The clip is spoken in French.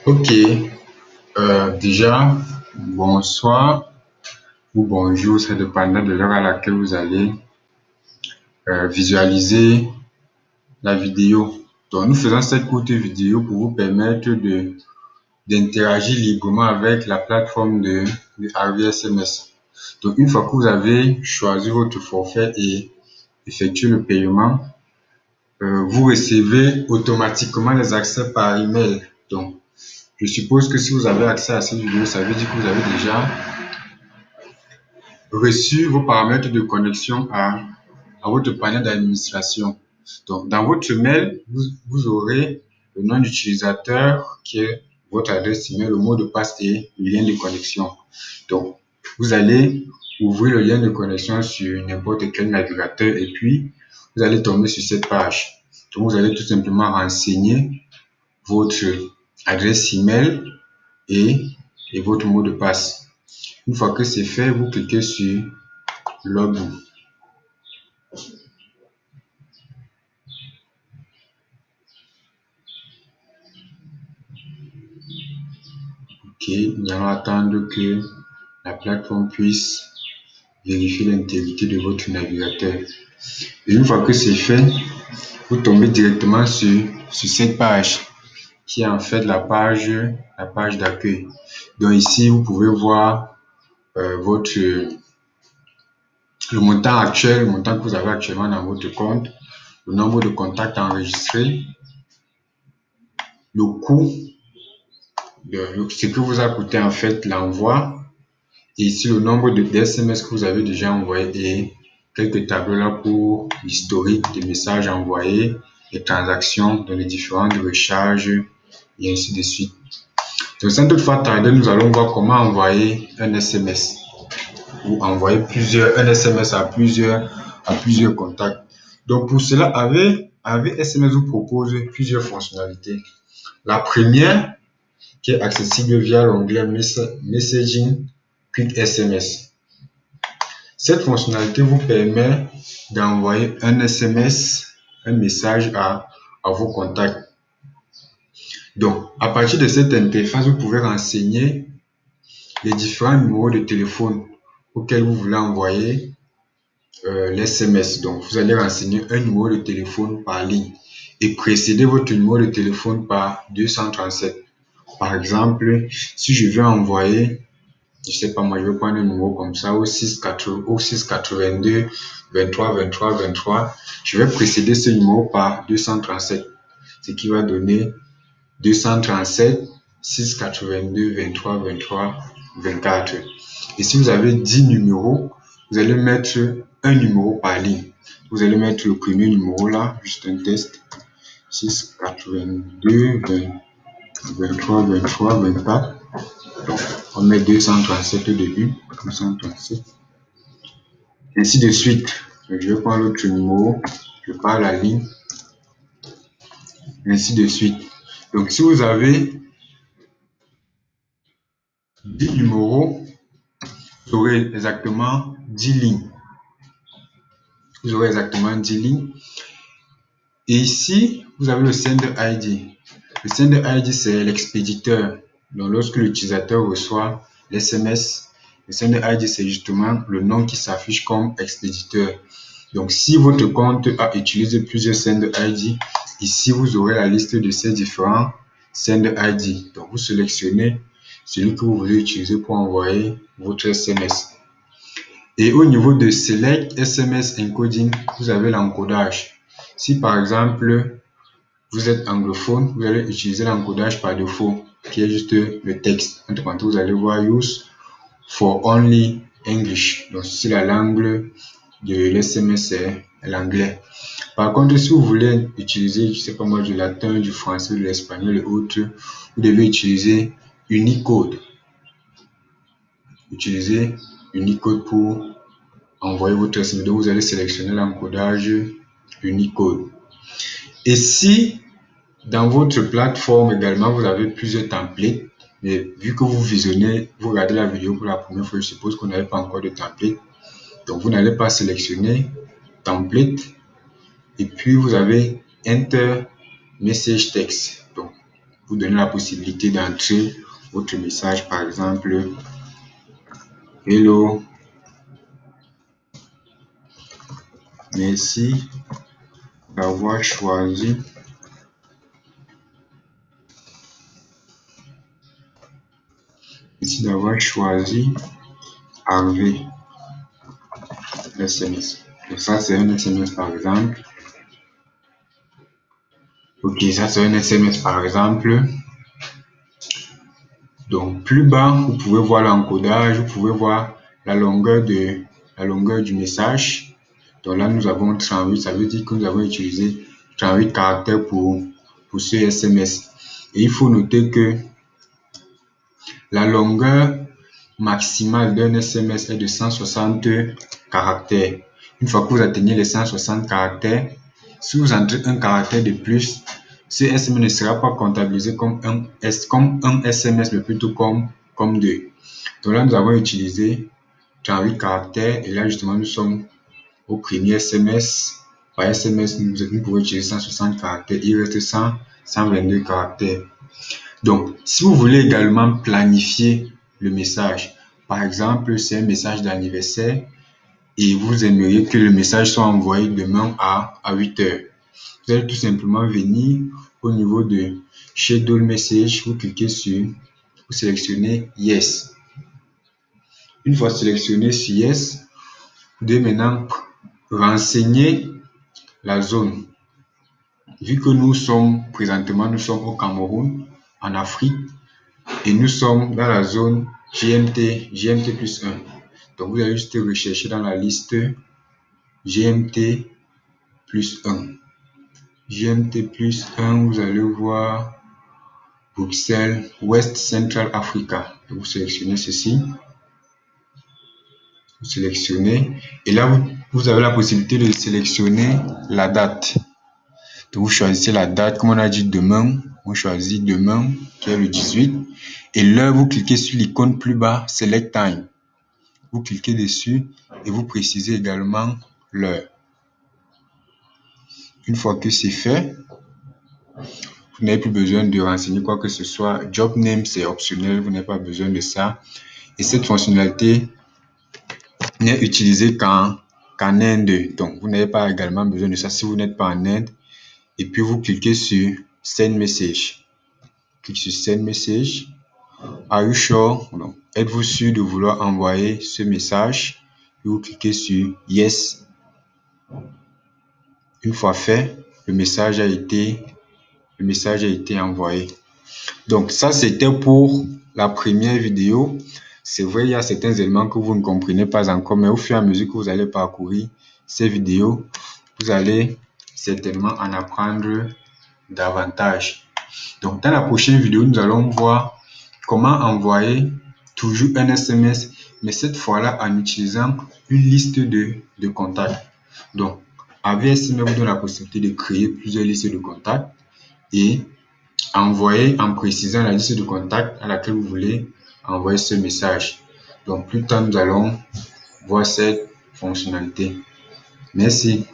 Ok, déjà, bonsoir ou bonjour, ça dépendra de l'heure à laquelle vous allez visualiser la vidéo. Donc, nous faisons cette courte vidéo pour vous permettre d'interagir librement avec la plateforme de Harvey SMS. Donc, une fois que vous avez choisi votre forfait et effectué le paiement, vous recevez automatiquement les accès par email. Donc, je suppose que si vous avez accès à cette vidéo, ça veut dire que vous avez déjà reçu vos paramètres de connexion à votre panel d'administration. Donc, dans votre mail, vous aurez le nom d'utilisateur qui est votre adresse email, le mot de passe et le lien de connexion. Donc, vous allez ouvrir le lien de connexion sur n'importe quel navigateur et puis vous allez tomber sur cette page. Donc, vous allez tout simplement renseigner votre adresse email et votre mot de passe. Une fois que c'est fait, vous cliquez sur Login. Ok, nous allons attendre que la plateforme puisse vérifier l'intégrité de votre navigateur. Et une fois que c'est fait, vous tombez directement sur cette page qui est en fait la page d'accueil. Donc ici, vous pouvez voir le montant actuel, le montant que vous avez actuellement dans votre compte, le nombre de contacts enregistrés, le coût, ce que vous a coûté en fait l'envoi, et ici le nombre de SMS que vous avez déjà envoyé et quelques tableaux là pour l'historique des messages envoyés, les transactions dans les différentes recharges et ainsi de suite. Donc sans toutefois tarder, nous allons voir comment envoyer un SMS ou envoyer un SMS à plusieurs contacts. Donc pour cela, avec SMS vous propose plusieurs fonctionnalités. La première, qui est accessible via l'onglet Messaging Quick SMS. Cette fonctionnalité vous permet d'envoyer un SMS, un message à vos contacts. Donc, à partir de cette interface, vous pouvez renseigner les différents numéros de téléphone auxquels vous voulez envoyer l'SMS. Donc, vous allez renseigner un numéro de téléphone par ligne et précéder votre numéro de téléphone par 237. Par exemple, si je veux envoyer, je sais pas moi, je vais prendre un numéro comme ça, au 682 23 23 23, je vais précéder ce numéro par 237, ce qui va donner 237 682 23 23 24. Et si vous avez 10 numéros, vous allez mettre un numéro par ligne. Vous allez mettre le premier numéro là, juste un test, 682 23 23 24. Donc, on met 237 au début, 237. Ainsi de suite. Je vais prendre l'autre numéro, je pars la ligne, ainsi de suite. Donc, si vous avez 10 numéros, vous aurez exactement 10 lignes. Vous aurez exactement 10 lignes. Et ici, vous avez le Sender ID. Le Sender ID, c'est l'expéditeur. Donc, lorsque l'utilisateur reçoit l'SMS, le Sender ID, c'est justement le nom qui s'affiche comme expéditeur. Donc, si votre compte a utilisé plusieurs Sender ID, ici, vous aurez la liste de ces différents Sender ID. Donc, vous sélectionnez celui que vous voulez utiliser pour envoyer votre SMS. Et au niveau de Select SMS Encoding, vous avez l'encodage. Si par exemple, vous êtes anglophone, vous allez utiliser l'encodage par défaut, qui est juste le texte. Entre parenthèses, vous allez voir Use for Only English. Donc, c'est la langue de l'SMS, c'est l'anglais. Par contre, si vous voulez utiliser, je sais pas moi, du latin, du français, de l'espagnol et autres, vous devez utiliser Unicode. Utilisez Unicode pour envoyer votre SMS. Donc, vous allez sélectionner l'encodage Unicode. Et si dans votre plateforme également, vous avez plusieurs templates, mais vu que vous visionnez, vous regardez la vidéo pour la première fois, je suppose qu'on n'avez pas encore de template. Donc, vous n'allez pas sélectionner template et puis vous avez Enter Message Text. Donc, vous donner la possibilité d'entrer votre message, par exemple, hello, merci d'avoir choisi Harvey SMS. Donc ça, c'est un SMS par exemple. Ok, ça c'est un SMS par exemple. Donc plus bas, vous pouvez voir l'encodage, vous pouvez voir la longueur du message. Donc là, nous avons 38, ça veut dire que nous avons utilisé 38 caractères pour ce SMS. Et il faut noter que la longueur maximale d'un SMS est de 160 caractères. Une fois que vous atteignez les 160 caractères, si vous entrez un caractère de plus, ce SMS ne sera pas comptabilisé comme un SMS, mais plutôt comme deux. Donc là, nous avons utilisé 38 caractères et là, justement, nous sommes au premier SMS. Par SMS, nous pouvons utiliser 160 caractères. Il reste 122 caractères. Donc, si vous voulez également planifier le message, par exemple, c'est un message d'anniversaire et vous aimeriez que le message soit envoyé demain à 8 heures. Vous allez tout simplement venir au niveau de Schedule Message, vous cliquez sur, vous sélectionnez Yes. Une fois sélectionné sur Yes, vous devez maintenant renseigner la zone. Vu que nous sommes au Cameroun, en Afrique, et nous sommes dans la zone GMT plus 1. Donc vous allez juste rechercher dans la liste GMT plus 1. GMT plus 1, vous allez voir Bruxelles, West Central Africa. Donc vous sélectionnez ceci. Vous sélectionnez. Et là, vous avez la possibilité de sélectionner la date. Donc vous choisissez la date, comme on a dit demain. Vous choisissez demain, qui est le 18. Et l'heure, vous cliquez sur l'icône plus bas, Select Time. Vous cliquez dessus et vous précisez également l'heure. Une fois que c'est fait, vous n'avez plus besoin de renseigner quoi que ce soit. Job name, c'est optionnel, vous n'avez pas besoin de ça. Et cette fonctionnalité n'est utilisée qu'en Inde. Donc, vous n'avez pas également besoin de ça si vous n'êtes pas en Inde. Et puis, vous cliquez sur Send Message. Cliquez sur Send Message. Are you sure? Êtes-vous sûr de vouloir envoyer ce message? Et vous cliquez sur Yes. Une fois fait, le message a été envoyé. Donc ça, c'était pour la première vidéo. C'est vrai, il y a certains éléments que vous ne comprenez pas encore, mais au fur et à mesure que vous allez parcourir ces vidéos, vous allez certainement en apprendre davantage. Donc dans la prochaine vidéo, nous allons voir comment envoyer toujours un SMS, mais cette fois-là en utilisant une liste de contacts. Donc, AVSM vous donne la possibilité de créer plusieurs listes de contacts et envoyer en précisant la liste de contacts à laquelle vous voulez envoyer ce message. Donc, plus tard, nous allons voir cette fonctionnalité. Merci.